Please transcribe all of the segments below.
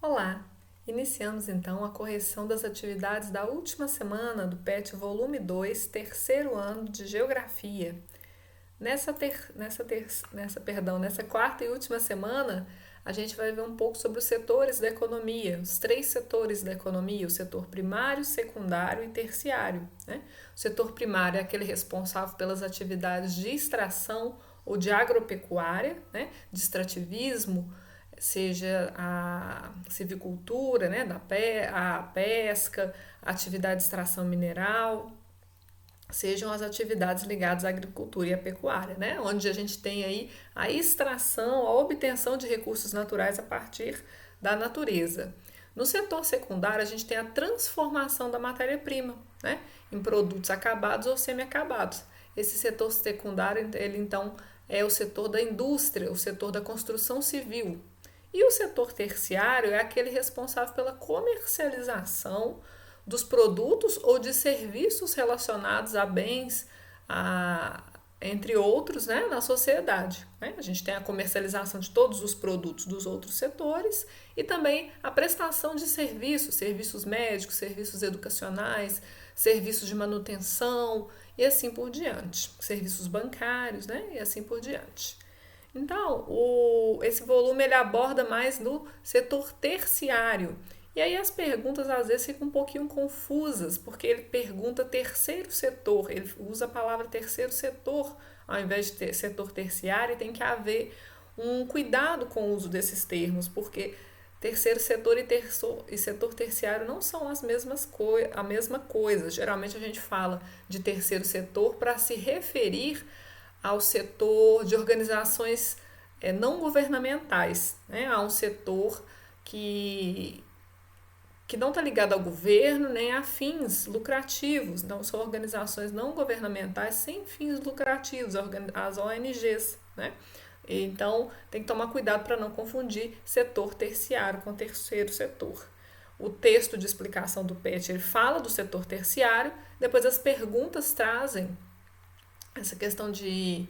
Olá! Iniciamos então a correção das atividades da última semana do PET Volume 2, terceiro ano de Geografia. Nessa quarta e última semana, a gente vai ver um pouco sobre os setores da economia, os três setores da economia, o setor primário, secundário e terciário. Né? O setor primário é aquele responsável pelas atividades de extração ou de agropecuária, né? De extrativismo, seja a silvicultura, né? A pesca, a atividade de extração mineral, sejam as atividades ligadas à agricultura e à pecuária, né? Onde a gente tem aí a extração, a obtenção de recursos naturais a partir da natureza. No setor secundário, a gente tem a transformação da matéria-prima, né? Em produtos acabados ou semi-acabados. Esse setor secundário, ele então é o setor da indústria, o setor da construção civil. E o setor terciário é aquele responsável pela comercialização dos produtos ou de serviços relacionados a bens, entre outros, né, na sociedade. Né? A gente tem a comercialização de todos os produtos dos outros setores e também a prestação de serviços, serviços médicos, serviços educacionais, serviços de manutenção e assim por diante, serviços bancários, né, e assim por diante. Então, esse volume ele aborda mais do setor terciário. E aí as perguntas às vezes ficam um pouquinho confusas, porque ele pergunta terceiro setor, ele usa a palavra terceiro setor ao invés de setor terciário, e tem que haver um cuidado com o uso desses termos, porque terceiro setor e setor terciário não são a mesma coisa. Geralmente a gente fala de terceiro setor para se referir ao setor de organizações não governamentais, né? A um setor que, que não está ligado ao governo nem a fins lucrativos, não são organizações não governamentais sem fins lucrativos, as ONGs, né? Então tem que tomar cuidado para não confundir setor terciário com terceiro setor. O texto de explicação do PET ele fala do setor terciário, depois as perguntas trazem essa questão de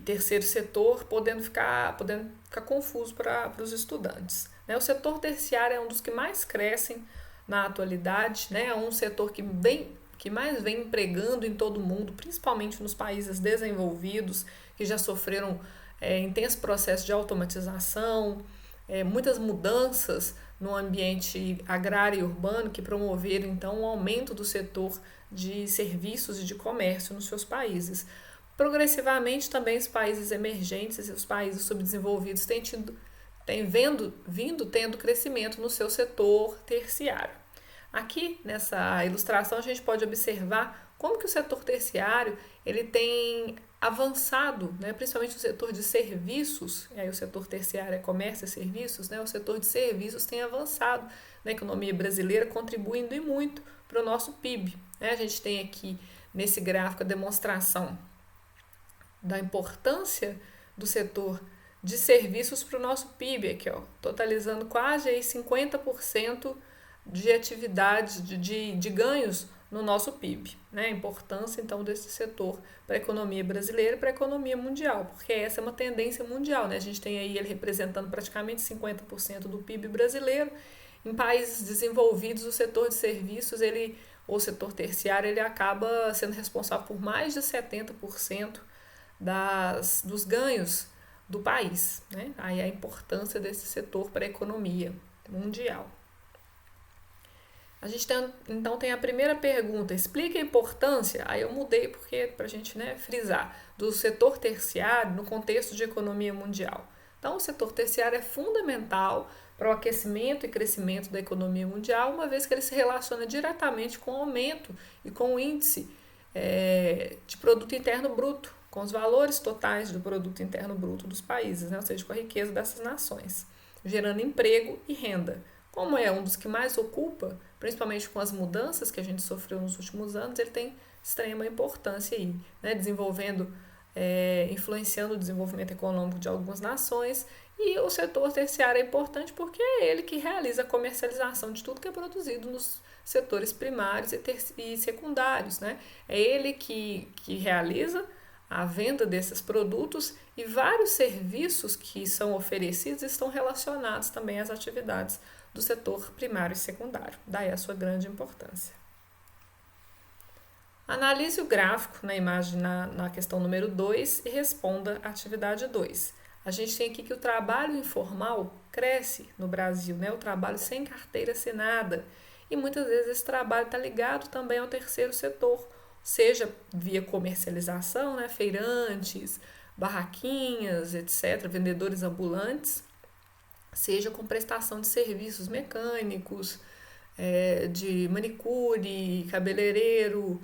terceiro setor podendo ficar confuso para os estudantes. Né? O setor terciário é um dos que mais crescem na atualidade, né? É um setor que mais vem empregando em todo o mundo, principalmente nos países desenvolvidos, que já sofreram intenso processo de automatização, muitas mudanças no ambiente agrário e urbano que promoveram então o aumento do setor de serviços e de comércio nos seus países. Progressivamente também os países emergentes e os países subdesenvolvidos vindo tendo crescimento no seu setor terciário. Aqui nessa ilustração a gente pode observar como que o setor terciário ele tem avançado, né, principalmente o setor de serviços, e aí o setor terciário é comércio e serviços, né, o setor de serviços tem avançado na economia brasileira, contribuindo e muito para o nosso PIB. Né? A gente tem aqui nesse gráfico a demonstração da importância do setor de serviços para o nosso PIB, aqui, ó, totalizando quase aí 50% de atividades, de ganhos no nosso PIB. Né? A importância, então, desse setor para a economia brasileira e para a economia mundial, porque essa é uma tendência mundial. Né? A gente tem aí ele representando praticamente 50% do PIB brasileiro. Em países desenvolvidos, o setor de serviços, o setor terciário, ele acaba sendo responsável por mais de 70% dos ganhos do país. Né? Aí a importância desse setor para a economia mundial. A gente então tem a primeira pergunta, explica a importância, aí eu mudei porque para a gente frisar, do setor terciário no contexto de economia mundial. Então o setor terciário é fundamental para o aquecimento e crescimento da economia mundial, uma vez que ele se relaciona diretamente com o aumento e com o índice de produto interno bruto, com os valores totais do produto interno bruto dos países, né? Ou seja, com a riqueza dessas nações, gerando emprego e renda. Como é um dos que mais ocupa, principalmente com as mudanças que a gente sofreu nos últimos anos, ele tem extrema importância aí, né? Influenciando o desenvolvimento econômico de algumas nações. E o setor terciário é importante porque é ele que realiza a comercialização de tudo que é produzido nos setores primários e secundários. Né? É ele que realiza a venda desses produtos, e vários serviços que são oferecidos estão relacionados também às atividades do setor primário e secundário, daí a sua grande importância. Analise o gráfico na imagem na questão número 2 e responda a atividade 2. A gente tem aqui que o trabalho informal cresce no Brasil, né? O trabalho sem carteira assinada. E muitas vezes esse trabalho está ligado também ao terceiro setor, seja via comercialização, né? Feirantes, barraquinhas, etc., vendedores ambulantes, seja com prestação de serviços mecânicos, de manicure, cabeleireiro,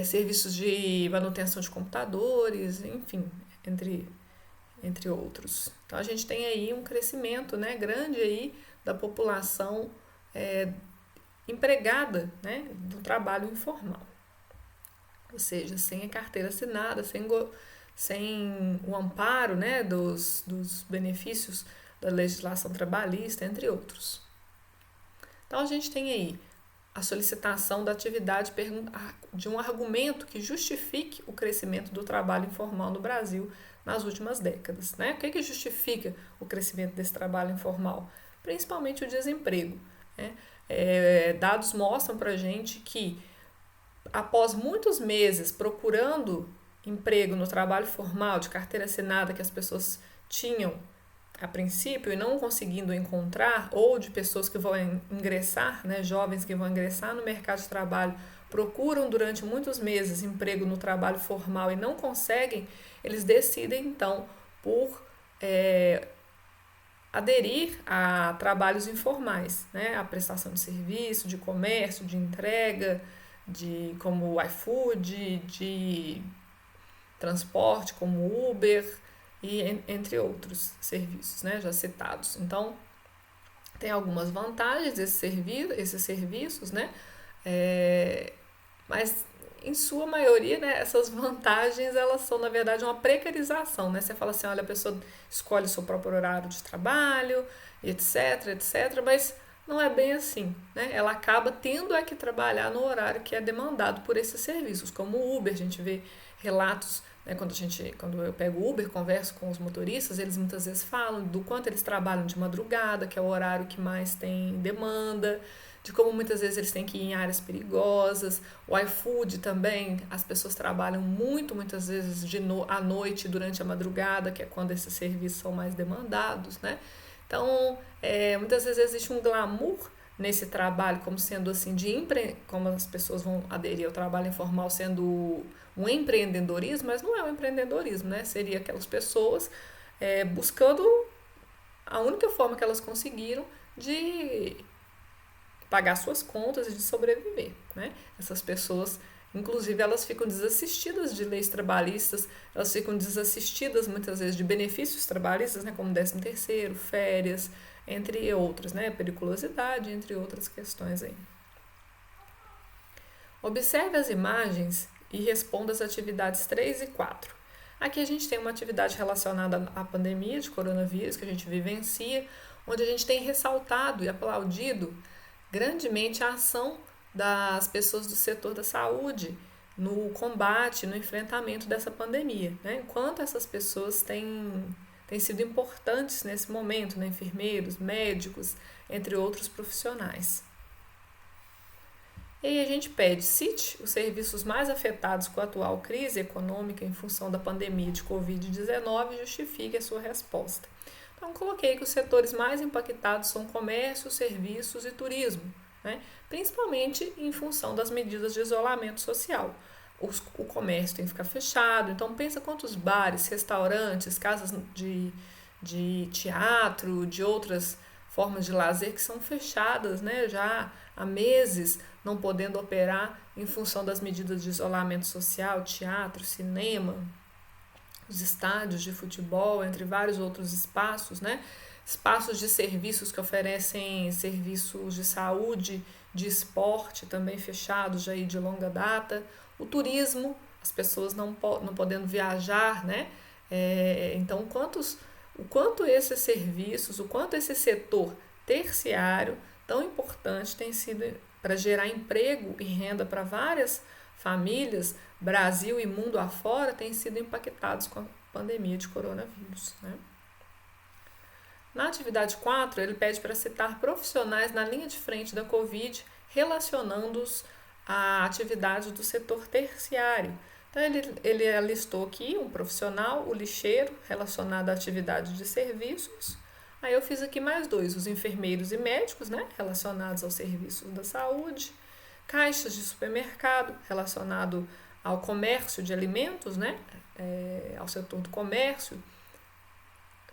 serviços de manutenção de computadores, enfim, entre outros. Então a gente tem aí um crescimento, né, grande aí da população empregada, né, do trabalho informal. Ou seja, sem a carteira assinada, sem o amparo, né, dos benefícios da legislação trabalhista, entre outros. Então a gente tem aí a solicitação da atividade de um argumento que justifique o crescimento do trabalho informal no Brasil nas últimas décadas, né? O que justifica o crescimento desse trabalho informal? Principalmente o desemprego, né? Dados mostram para a gente que após muitos meses procurando emprego no trabalho formal, de carteira assinada que as pessoas tinham a princípio e não conseguindo encontrar, ou de pessoas que vão ingressar, né, jovens que vão ingressar no mercado de trabalho, procuram durante muitos meses emprego no trabalho formal e não conseguem, eles decidem então por aderir a trabalhos informais, né, a prestação de serviço, de comércio, de entrega, como o iFood, de transporte como Uber, e entre outros serviços, né, já citados. Então, tem algumas vantagens esses serviços, né, mas em sua maioria, né, essas vantagens, elas são, na verdade, uma precarização, né, você fala assim, olha, a pessoa escolhe o seu próprio horário de trabalho, etc, mas não é bem assim, né, ela acaba tendo que trabalhar no horário que é demandado por esses serviços, como o Uber, a gente vê relatos, né, quando eu pego Uber, converso com os motoristas, eles muitas vezes falam do quanto eles trabalham de madrugada, que é o horário que mais tem demanda, de como muitas vezes eles têm que ir em áreas perigosas. O iFood também, as pessoas trabalham muitas vezes à noite, durante a madrugada, que é quando esses serviços são mais demandados, né? Então, muitas vezes existe um glamour nesse trabalho, como sendo assim, como as pessoas vão aderir ao trabalho informal sendo um empreendedorismo, mas não é um empreendedorismo, né? Seria aquelas pessoas buscando a única forma que elas conseguiram de pagar suas contas e de sobreviver, né? Essas pessoas, inclusive, elas ficam desassistidas de leis trabalhistas, elas ficam desassistidas muitas vezes de benefícios trabalhistas, né? Como 13º, férias, entre outras, né? Periculosidade, entre outras questões aí. Observe as imagens e responda as atividades 3 e 4. Aqui a gente tem uma atividade relacionada à pandemia de coronavírus que a gente vivencia, onde a gente tem ressaltado e aplaudido grandemente a ação das pessoas do setor da saúde no combate, no enfrentamento dessa pandemia, né? Enquanto essas pessoas têm sido importantes nesse momento, né? Enfermeiros, médicos, entre outros profissionais. E aí a gente pede, cite os serviços mais afetados com a atual crise econômica em função da pandemia de Covid-19 e justifique a sua resposta. Então, coloquei que os setores mais impactados são comércio, serviços e turismo, né? Principalmente em função das medidas de isolamento social. O comércio tem que ficar fechado, então pensa quantos bares, restaurantes, casas de teatro, de outras formas de lazer que são fechadas, né, já há meses, não podendo operar em função das medidas de isolamento social, teatro, cinema, os estádios de futebol, entre vários outros espaços, né? Espaços de serviços que oferecem serviços de saúde, de esporte, também fechados já aí de longa data. O turismo, as pessoas não podendo viajar, né? Então, o quanto esses serviços, o quanto esse setor terciário tão importante tem sido para gerar emprego e renda para várias famílias, Brasil e mundo afora, têm sido impactados com a pandemia de coronavírus, né? Na atividade 4, ele pede para citar profissionais na linha de frente da Covid, relacionando-os à atividade do setor terciário. Então, ele listou aqui um profissional, o lixeiro, relacionado à atividade de serviços. Aí eu fiz aqui mais dois, os enfermeiros e médicos, né, relacionados aos serviços da saúde, caixas de supermercado, relacionado ao comércio de alimentos, né, ao setor do comércio,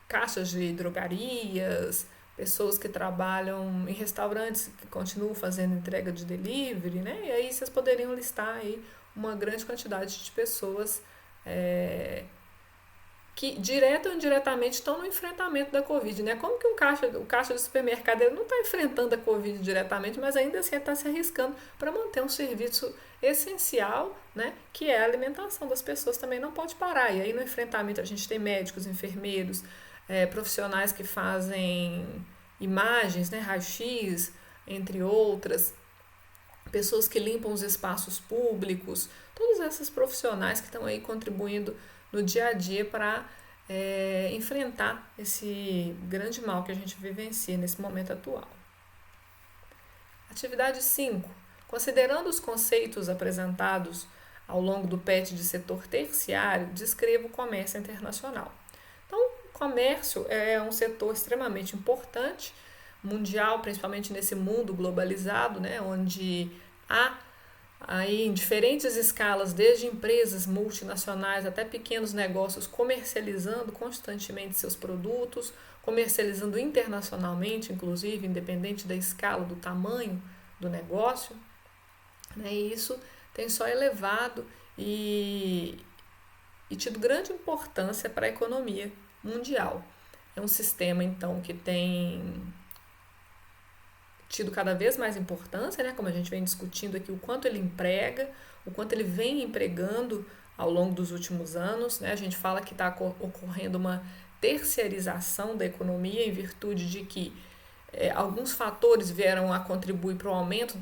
caixas de drogarias, pessoas que trabalham em restaurantes que continuam fazendo entrega de delivery, né? E aí vocês poderiam listar aí uma grande quantidade de pessoas que direta ou indiretamente estão no enfrentamento da Covid, né? Como que o caixa de supermercado ele não está enfrentando a Covid diretamente, mas ainda assim está se arriscando para manter um serviço essencial, né? Que é a alimentação das pessoas, também não pode parar. E aí no enfrentamento a gente tem médicos, enfermeiros, profissionais que fazem imagens, né? Raio-X, entre outras, pessoas que limpam os espaços públicos, todos esses profissionais que estão aí contribuindo no dia a dia para enfrentar esse grande mal que a gente vivencia nesse momento atual. Atividade 5. Considerando os conceitos apresentados ao longo do PET de setor terciário, descreva o comércio internacional. Então, o comércio é um setor extremamente importante, mundial, principalmente nesse mundo globalizado, né, onde há aí em diferentes escalas, desde empresas multinacionais até pequenos negócios comercializando constantemente seus produtos, comercializando internacionalmente, inclusive, independente da escala, do tamanho do negócio, né? E isso tem só elevado e tido grande importância para a economia mundial. É um sistema, então, que tem tido cada vez mais importância, né? Como a gente vem discutindo aqui, o quanto ele emprega, o quanto ele vem empregando ao longo dos últimos anos, né? A gente fala que está ocorrendo uma terciarização da economia em virtude de que alguns fatores vieram a contribuir para o aumento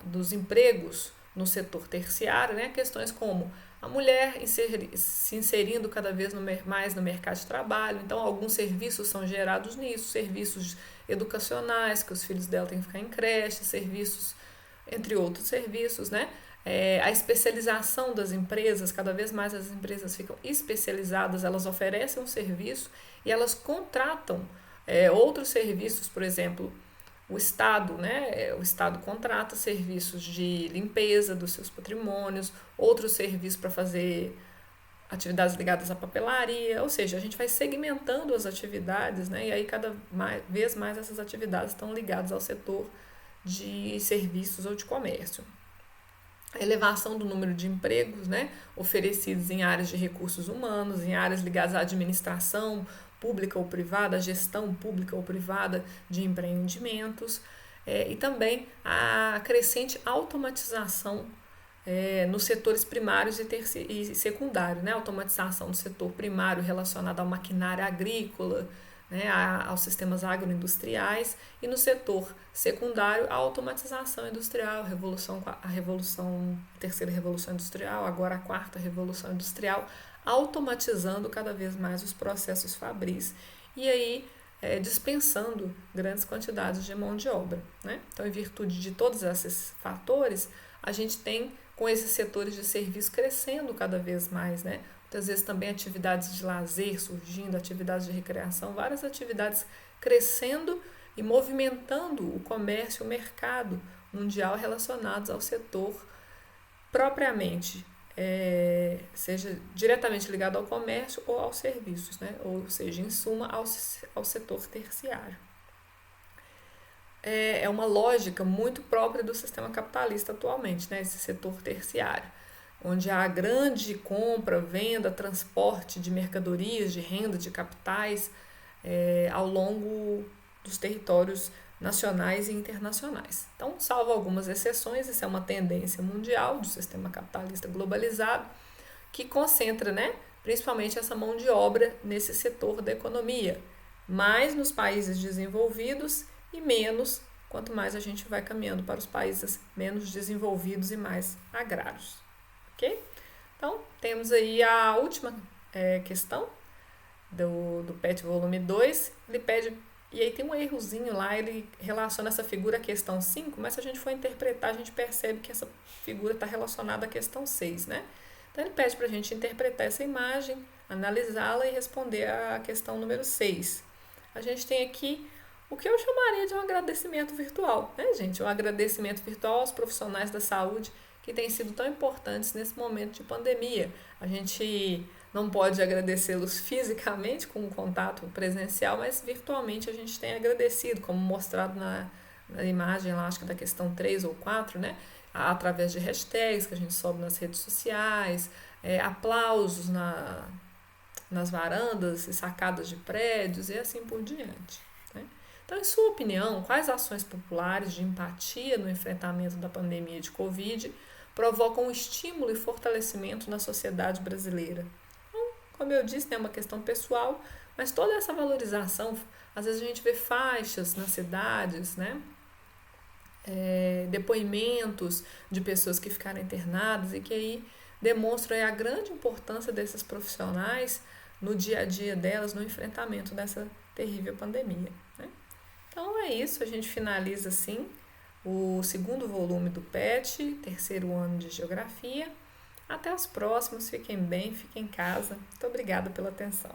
dos empregos no setor terciário, né? Questões como a mulher se inserindo cada vez mais no mercado de trabalho, então alguns serviços são gerados nisso, serviços educacionais, que os filhos dela têm que ficar em creche, serviços, entre outros serviços, né? A especialização das empresas, cada vez mais as empresas ficam especializadas, elas oferecem um serviço e elas contratam outros serviços, por exemplo, o Estado, né? O Estado contrata serviços de limpeza dos seus patrimônios, outros serviços para fazer atividades ligadas à papelaria, ou seja, a gente vai segmentando as atividades, né? E aí cada vez mais essas atividades estão ligadas ao setor de serviços ou de comércio. A elevação do número de empregos, né, oferecidos em áreas de recursos humanos, em áreas ligadas à administração pública ou privada, à gestão pública ou privada de empreendimentos, e também a crescente automatização nos setores primários e secundários, né? Automatização do setor primário relacionado ao maquinário agrícola, né? Aos sistemas agroindustriais, e no setor secundário a automatização industrial, a terceira revolução industrial, agora a quarta revolução industrial, automatizando cada vez mais os processos fabris e aí dispensando grandes quantidades de mão de obra, né? Então, em virtude de todos esses fatores, a gente tem com esses setores de serviço crescendo cada vez mais, né? Muitas vezes também atividades de lazer surgindo, atividades de recreação, várias atividades crescendo e movimentando o comércio, o mercado mundial relacionados ao setor propriamente, seja diretamente ligado ao comércio ou aos serviços, né? Ou seja, em suma, ao setor terciário. É uma lógica muito própria do sistema capitalista atualmente, né? Esse setor terciário, onde há grande compra, venda, transporte de mercadorias, de renda, de capitais ao longo dos territórios nacionais e internacionais. Então, salvo algumas exceções, isso é uma tendência mundial do sistema capitalista globalizado, que concentra, né, principalmente essa mão de obra nesse setor da economia, mais nos países desenvolvidos e menos quanto mais a gente vai caminhando para os países menos desenvolvidos e mais agrários, ok? Então, temos aí a última questão do PET volume 2, ele pede, e aí tem um errozinho lá, ele relaciona essa figura à questão 5, mas se a gente for interpretar, a gente percebe que essa figura está relacionada à questão 6, né? Então ele pede para a gente interpretar essa imagem, analisá-la e responder à questão número 6. A gente tem aqui o que eu chamaria de um agradecimento virtual, né, gente? Um agradecimento virtual aos profissionais da saúde que têm sido tão importantes nesse momento de pandemia. A gente não pode agradecê-los fisicamente com um contato presencial, mas virtualmente a gente tem agradecido, como mostrado na imagem lá, acho que da questão 3 ou 4, né? Através de hashtags que a gente sobe nas redes sociais, aplausos nas varandas e sacadas de prédios e assim por diante, né? Então, em sua opinião, quais ações populares de empatia no enfrentamento da pandemia de Covid provocam um estímulo e fortalecimento na sociedade brasileira? Então, como eu disse, é uma questão pessoal, mas toda essa valorização, às vezes a gente vê faixas nas cidades, né? Depoimentos de pessoas que ficaram internadas e que aí demonstram a grande importância desses profissionais no dia a dia delas, no enfrentamento dessa terrível pandemia, né? Então é isso, a gente finaliza assim o segundo volume do PET, terceiro ano de Geografia. Até os próximos, fiquem bem, fiquem em casa. Muito obrigada pela atenção.